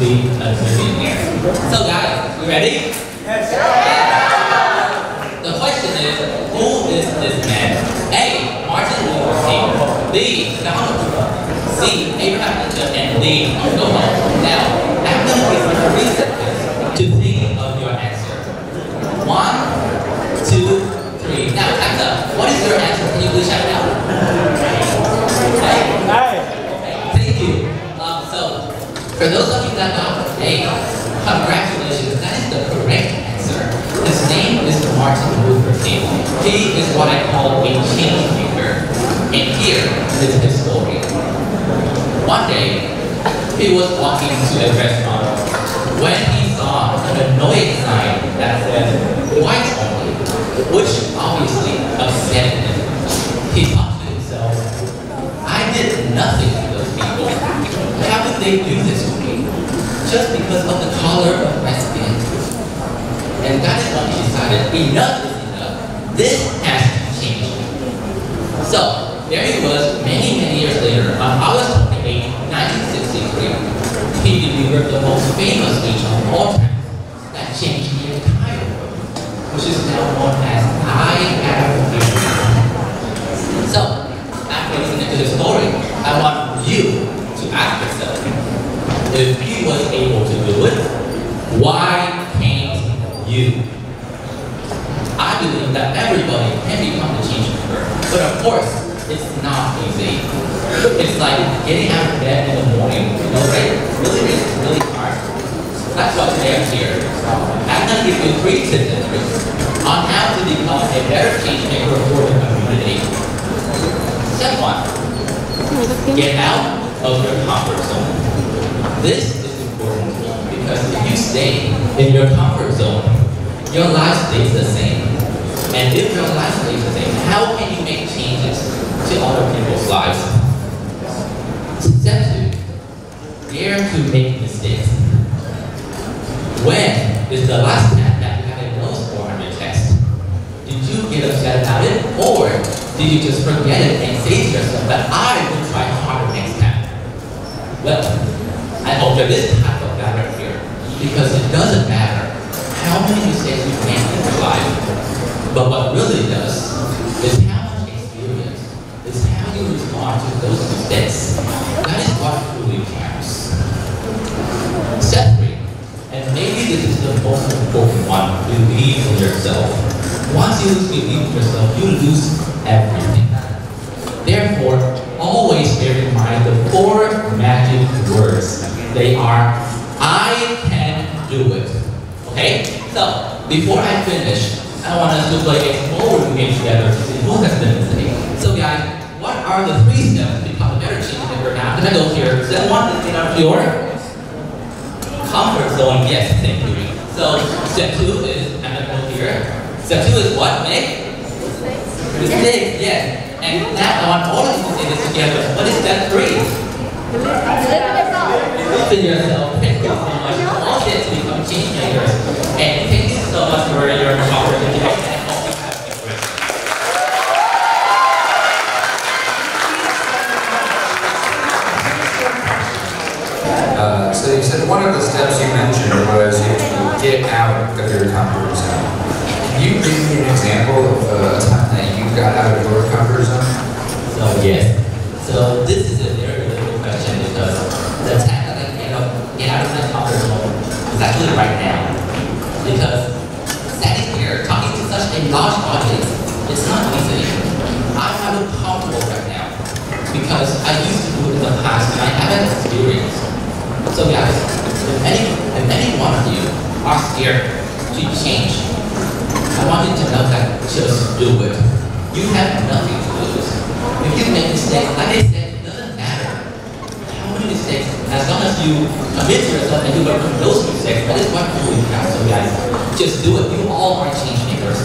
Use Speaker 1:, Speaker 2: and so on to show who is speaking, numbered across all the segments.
Speaker 1: be a millionaire. So guys, you ready?
Speaker 2: Yes.
Speaker 1: The question is, who is this man? A. Martin Luther King. B. Donald Trump. C. Abraham Lincoln. And D. Go home. Now, I'm going to give you 3 seconds to think of your answer. 1, 2, 3. Now, time's up. What is your answer? Can you please shout it out? Thank you. So, for those of you that got A, congratulations. That is the correct answer. His name is Martin Luther King. He is what I call a change maker. And here is his story. One day, he was walking to a restaurant when he saw an annoying sign that said, white only, which obviously upset him. He thought to himself, I did nothing to those people. How could they do this to me? Just because of the color of my skin. And that is when he decided, enough is enough. This has to change. So, there he was many years later, on August 28, 1963. He delivered the most famous speech of all time that changed the entire world, which is now known as I Have a Dream. So, after listening to the story, I want you to ask yourself, if he was able to do it, why can't you? I believe that everybody can become a change maker, but of course, it's not easy. It's like getting out of bed in the morning, you know, right? Really hard. That's what today I'm here. I'm going to give you 3 tips and tricks on how to become a better change maker for the community. Step 1, get out of your comfort zone. This is important because if you stay in your comfort zone, your life stays the same. And if your life stays the same, how can you make changes to other people's lives? Step 2, dare to make mistakes. When is the last time that you had a nose score on your test? Did you get upset about it, or did you just forget it and say to yourself that I will try harder next time? Well, I hope that this type of guy right here, because it doesn't matter how many mistakes you make in your life, but what really does is how much experience, is how you respond to those mistakes. That is what truly counts. Step 3, and maybe this is the most important one, believe in yourself. Once you lose belief in yourself, you lose everything. Therefore, always bear in mind the 4 magic words. They are, I can do it. Okay? So, before I finish, I want us to play a small review game together to see who has been listening. So guys, what are the 3 steps to become a better change maker? Now, can I go here? Step 1 is in our your comfort zone. Yes, thank you. So, step 2 is, I'm going to go here. Step 2 is what? Make? Mistakes, yes. And now I want all of you to say this together. What is step 3? Believe in yourself. Thank you so much. All steps to become change makers. And thank you so much for your cooperation today.
Speaker 3: So you said one of the steps you mentioned was you have to get out of your comfort zone. Can you give me an example of a time that you got out of your comfort zone?
Speaker 1: So yes. So this is a very good question because the time that I get out of my comfort zone is actually right now. Because standing here talking to such a large audience, it's not easy. I'm not comfortable right now because I used to do it in the past and I haven't experienced. So guys, if any one of you are scared to change, I want you to know that just do it. You have nothing to lose. If you make mistakes, like I said, it doesn't matter how many mistakes, as long as you commit to yourself and you learn from those mistakes, that is what really counts. So guys, just do it. You all are change makers.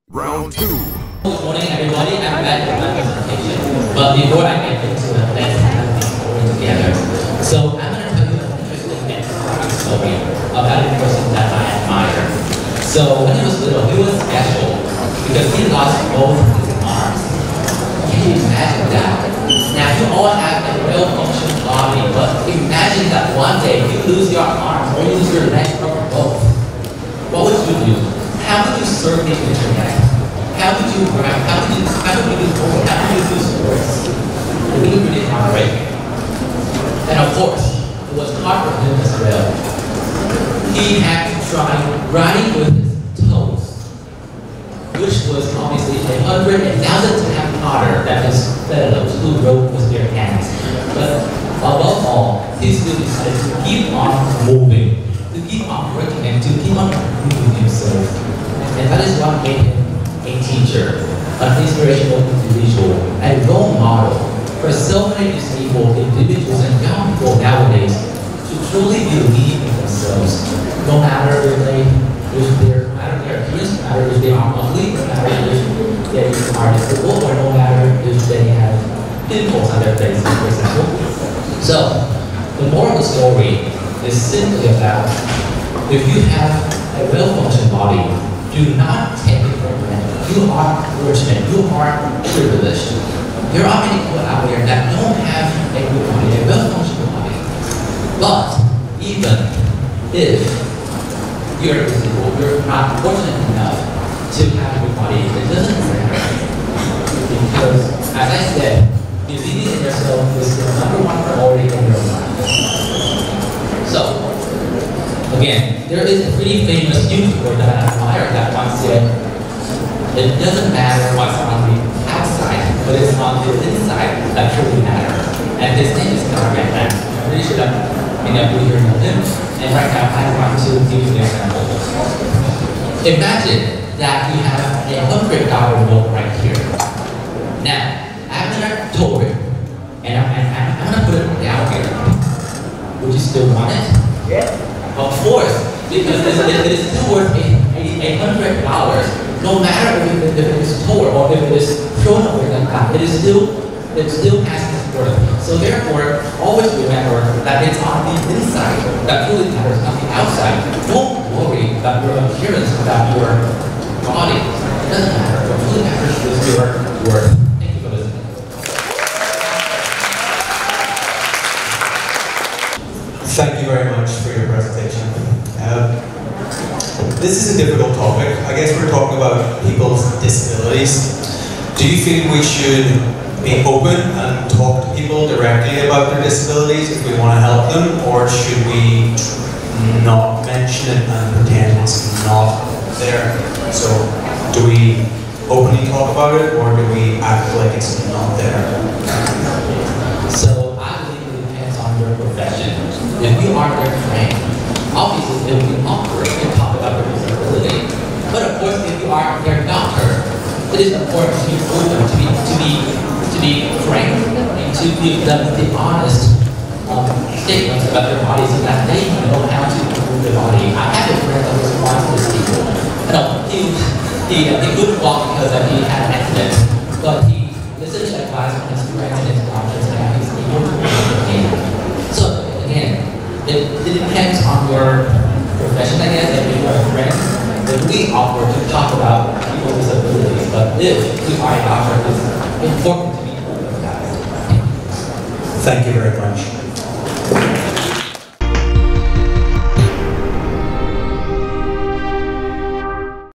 Speaker 4: Round 2.
Speaker 1: Good morning, everybody. I'm back with my presentation. But before I get into it, let's have this story together. So I'm going to tell you an interesting and funny story about a person that I admire. So when he was little, he was special because he lost both his arms. Can you imagine that? Now you all have a well-functioning body, but imagine surf the internet? How did you write? How did you do homework? How did you do sports? It really, really hard, right? And of course, it was hard for him as well. He had to try writing with his toes, which was obviously 100 and 1,000 times harder than his fellows who wrote with their hands. But above all, he still decided to keep on moving, to keep on working, and to keep on improving himself. And that is what made him a teacher, an inspirational individual, a role model for so many disabled individuals and young people nowadays to truly believe in themselves, no matter if their appearance, no matter if they are ugly, no matter if they are disabled, or no matter if they have pimples on their faces, for example. So, the moral of the story is simply about if you have a well-functioning body, do not take it for granted. You are fortunate, you are privileged. There are many people out there that don't have a good body, a well-functioning body. But even if you're disabled, you're not fortunate enough to have a good body, it doesn't matter. Because, as I said, believing in yourself is the #1 priority in your life. So, again, there is a pretty famous YouTuber that I admire that once said, it doesn't matter what's on the outside, but it's on the inside that truly matters. And his name is Garrett, and I'm pretty sure that many of you here know him. And right now, I want to give you an example. Imagine that you have a $100 note right here. Now, I'm gonna tow it, and I'm gonna put it down here. Would you still want it? Yeah. Of course, because it is still worth $100. No matter if it is towed or if it is thrown away like that, it still has its worth. So therefore, always remember that it's on the inside that really matters, not the outside. Don't worry about your appearance, about your body. It doesn't matter. What really matters is your worth. Thank you for listening.
Speaker 2: Thank you very much for your presentation. This is a difficult topic. I guess we're talking about people's disabilities. Do you think we should be open and talk to people directly about their disabilities if we want to help them, or should we not mention it and pretend it's not there? So, do we openly talk about it, or do we act like it's not there?
Speaker 1: So, I believe it depends on your profession. If you are their friend, obviously it will be awkward to talk about their disability. But of course, if you are their doctor, it is important to be open, to be frank, and to give them the honest statements about their body so that they know how to improve their body. I have a friend that was once disabled. He couldn't walk because he had an accident, but he listened to advice from his friends and his doctors, and he's able to improve the pain. So again, it depends on your profession, I guess. If you are a friend, it would be awkward to talk about people's disabilities. But if you are a doctor, it's important to be open about it.
Speaker 2: Thank you very much.